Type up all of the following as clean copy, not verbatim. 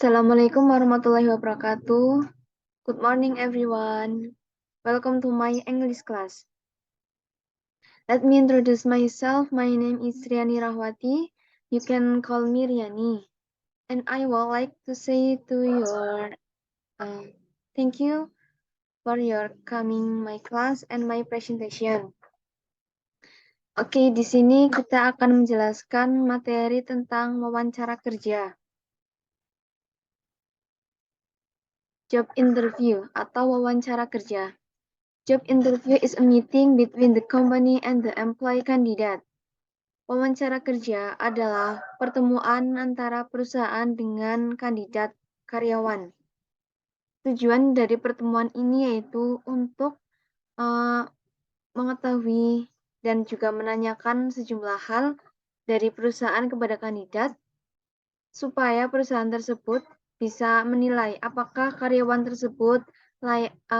Assalamualaikum warahmatullahi wabarakatuh. Good morning, everyone. Welcome to my English class. Let me introduce myself. My name is Riani Rahwati. You can call me Riani. And I would like to say to your thank you for your coming my class and my presentation. Oke, di sini kita akan menjelaskan materi tentang wawancara kerja. Job interview atau wawancara kerja. Job interview is a meeting between the company and the employee candidate. Wawancara kerja adalah pertemuan antara perusahaan dengan kandidat karyawan. Tujuan dari pertemuan ini yaitu untuk mengetahui dan juga menanyakan sejumlah hal dari perusahaan kepada kandidat supaya perusahaan tersebut bisa menilai apakah karyawan tersebut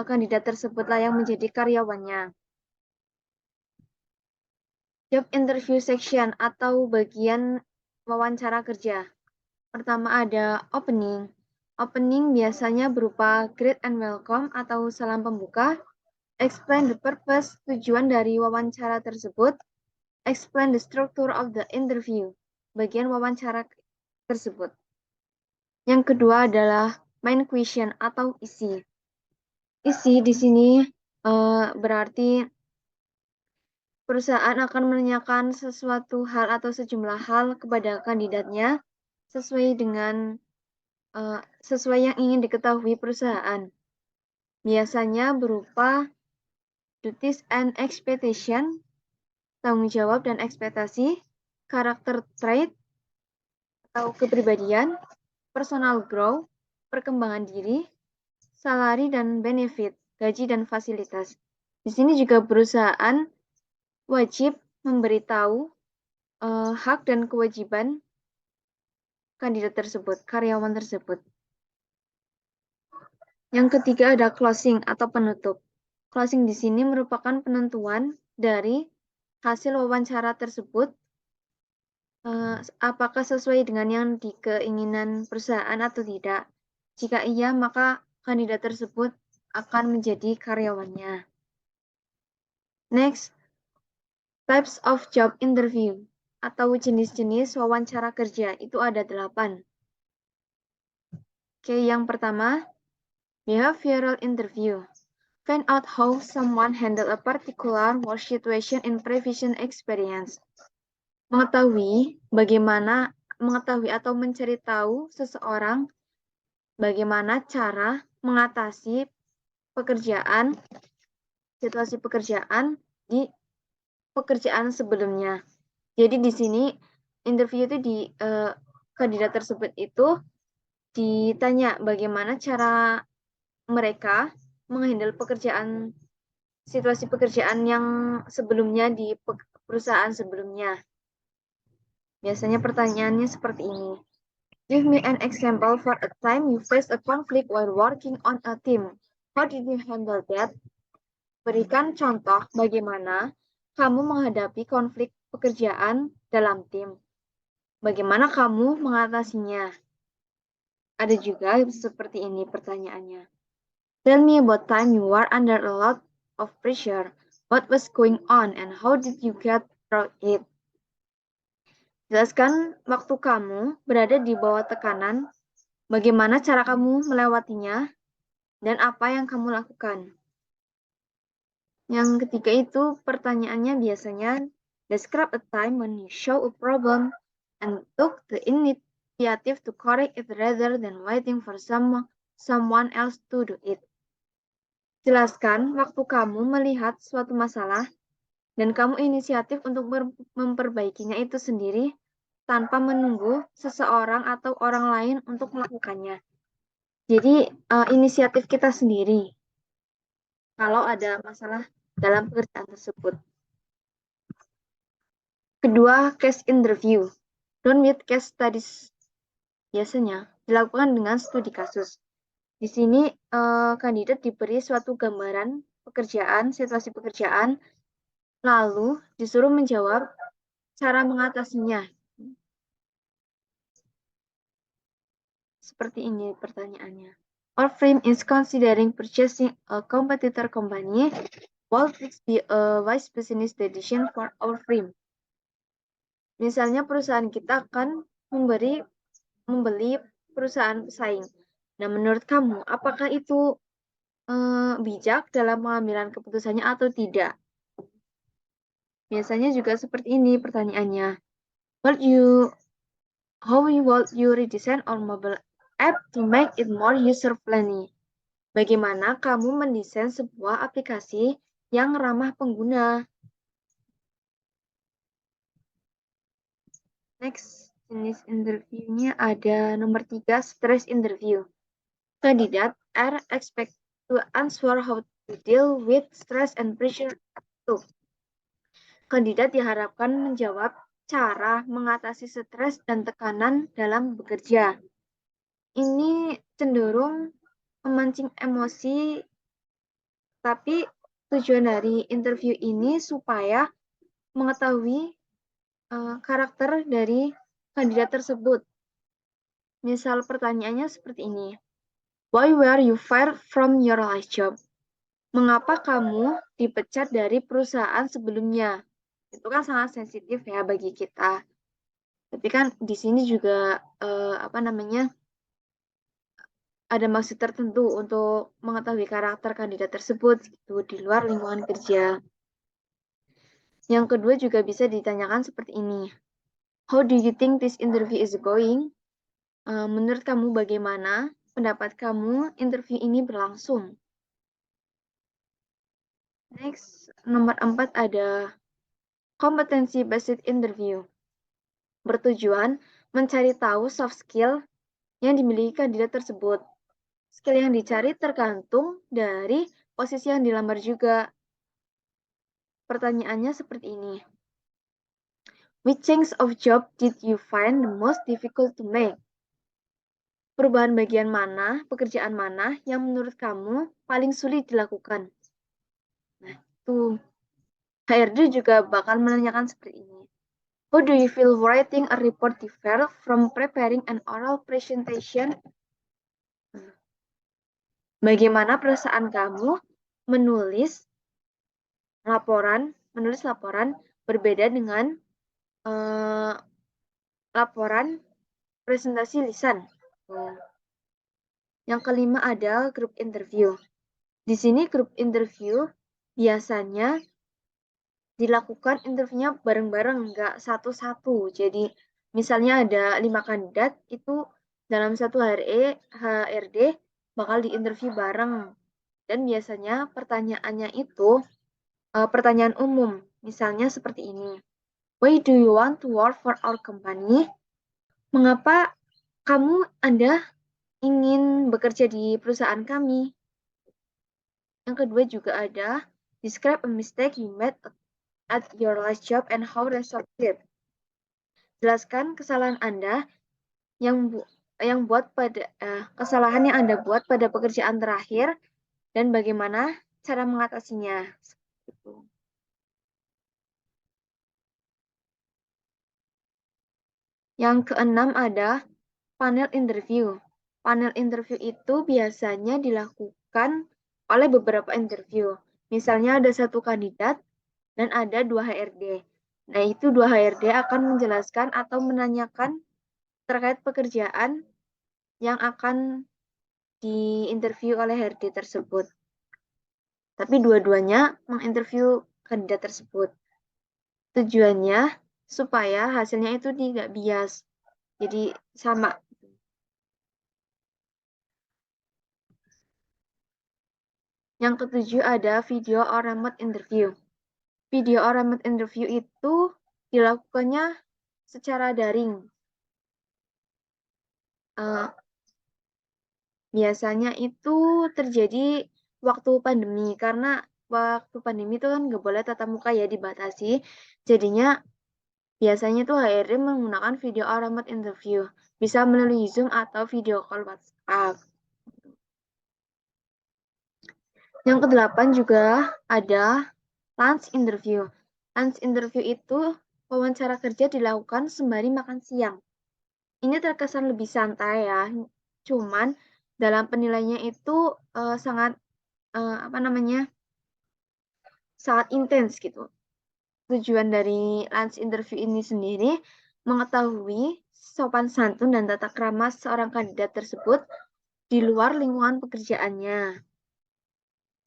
kandidat tersebut layak menjadi karyawannya. Job interview section atau bagian wawancara kerja. Pertama ada opening. Opening biasanya berupa greet and welcome atau salam pembuka. Explain the purpose, tujuan dari wawancara tersebut. Explain the structure of the interview, bagian wawancara tersebut. Yang kedua adalah main question atau isi. Isi di sini berarti perusahaan akan menanyakan sesuatu hal atau sejumlah hal kepada kandidatnya sesuai yang ingin diketahui perusahaan. Biasanya berupa duties and expectation, tanggung jawab dan ekspektasi, karakter trait atau kepribadian, personal growth, perkembangan diri, salary dan benefit, gaji dan fasilitas. Di sini juga perusahaan wajib memberitahu hak dan kewajiban kandidat tersebut, karyawan tersebut. Yang ketiga ada closing atau penutup. Closing di sini merupakan penentuan dari hasil wawancara tersebut, apakah sesuai dengan yang keinginan perusahaan atau tidak. Jika iya, maka kandidat tersebut akan menjadi karyawannya. Next, types of job interview atau jenis-jenis wawancara kerja itu ada 8. Oke, yang pertama, behavioral interview. Find out how someone handle a particular work situation in previous experience. Mengetahui atau mencari tahu seseorang bagaimana cara mengatasi situasi pekerjaan di pekerjaan sebelumnya. Jadi di sini interview itu kandidat tersebut itu ditanya bagaimana cara mereka menghandle situasi pekerjaan yang sebelumnya di perusahaan sebelumnya. Biasanya pertanyaannya seperti ini. Give me an example for a time you faced a conflict while working on a team. How did you handle that? Berikan contoh bagaimana kamu menghadapi konflik pekerjaan dalam tim. Bagaimana kamu mengatasinya? Ada juga seperti ini pertanyaannya. Tell me about time you were under a lot of pressure. What was going on and how did you get through it? Jelaskan waktu kamu berada di bawah tekanan, bagaimana cara kamu melewatinya, dan apa yang kamu lakukan. Yang ketiga itu pertanyaannya biasanya, describe a time when you show a problem and took the initiative to correct it rather than waiting for someone else to do it. Jelaskan waktu kamu melihat suatu masalah dan kamu inisiatif untuk memperbaikinya itu sendiri tanpa menunggu seseorang atau orang lain untuk melakukannya. Jadi inisiatif kita sendiri kalau ada masalah dalam pekerjaan tersebut. Kedua, case interview. Done with case studies. Biasanya dilakukan dengan studi kasus. Di sini kandidat diberi suatu gambaran situasi pekerjaan, lalu disuruh menjawab cara mengatasinya. seperti ini pertanyaannya. Our firm is considering purchasing a competitor company. Will this be a wise business decision for our firm? Misalnya perusahaan kita akan membeli perusahaan pesaing. Nah, menurut kamu, apakah itu bijak dalam pengambilan keputusannya atau tidak? Biasanya juga seperti ini pertanyaannya. How will you redesign our mobile app to make it more user-friendly? Bagaimana kamu mendesain sebuah aplikasi yang ramah pengguna? Next, jenis interviewnya ada nomor 3, stress interview. Kandidat are expected to answer how to deal with stress and pressure at work. Kandidat diharapkan menjawab cara mengatasi stres dan tekanan dalam bekerja. Ini cenderung memancing emosi, tapi tujuan dari interview ini supaya mengetahui karakter dari kandidat tersebut. Misal pertanyaannya seperti ini. Why were you fired from your last job? Mengapa kamu dipecat dari perusahaan sebelumnya? Itu kan sangat sensitif ya bagi kita. Tapi kan di sini juga ada maksud tertentu untuk mengetahui karakter kandidat tersebut gitu, di luar lingkungan kerja. Yang kedua juga bisa ditanyakan seperti ini. How do you think this interview is going? Menurut kamu bagaimana pendapat kamu interview ini berlangsung? Next, nomor 4 ada competency-based interview. Bertujuan mencari tahu soft skill yang dimiliki kandidat tersebut. Skill yang dicari tergantung dari posisi yang dilamar juga. Pertanyaannya seperti ini. Which change of job did you find the most difficult to make? Perubahan bagian mana, pekerjaan mana yang menurut kamu paling sulit dilakukan? Nah, itu HRD juga bakal menanyakan seperti ini. How do you feel writing a report differ from preparing an oral presentation? Bagaimana perasaan kamu menulis laporan berbeda dengan laporan presentasi lisan? Yang kelima ada group interview. Di sini group interview biasanya dilakukan interviewnya bareng-bareng, nggak satu-satu. Jadi misalnya ada 5 kandidat, itu dalam satu HRD bakal diinterview bareng. Dan biasanya pertanyaannya itu pertanyaan umum. Misalnya seperti ini. Why do you want to work for our company? Mengapa Anda ingin bekerja di perusahaan kami? Yang kedua juga ada describe a mistake you made at your last job and how resolve it. Jelaskan kesalahan Anda kesalahan yang Anda buat pada pekerjaan terakhir dan bagaimana cara mengatasinya. Yang keenam ada panel interview. Panel interview itu biasanya dilakukan oleh beberapa interview. Misalnya ada satu kandidat dan ada 2 HRD. Nah, itu 2 HRD akan menjelaskan atau menanyakan terkait pekerjaan yang akan diinterview oleh HRD tersebut. Tapi dua-duanya menginterview kandidat tersebut. Tujuannya supaya hasilnya itu tidak bias. Jadi sama. Yang ketujuh ada video or remote interview. Video or remote interview itu dilakukannya secara daring. Biasanya itu terjadi waktu pandemi, karena waktu pandemi itu kan nggak boleh tatap muka ya, dibatasi. Jadinya biasanya tuh HRD menggunakan video or remote interview. Bisa melalui Zoom atau video call WhatsApp. Yang kedelapan juga ada lunch interview. Lunch interview itu wawancara kerja dilakukan sembari makan siang. Ini terkesan lebih santai ya. cuman dalam penilaiannya itu sangat sangat intens gitu. Tujuan dari lunch interview ini sendiri mengetahui sopan santun dan tata krama seorang kandidat tersebut di luar lingkungan pekerjaannya.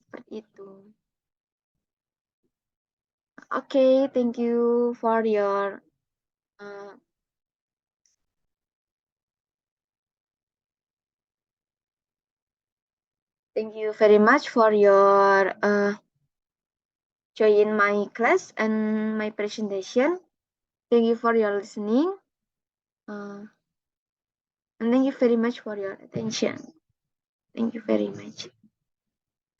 Seperti itu. Okay, thank you for your thank you very much for your join my class and my presentation. Thank you for your listening. And thank you very much for your attention. Thank you very much.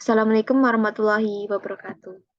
Assalamualaikum warahmatullahi wabarakatuh.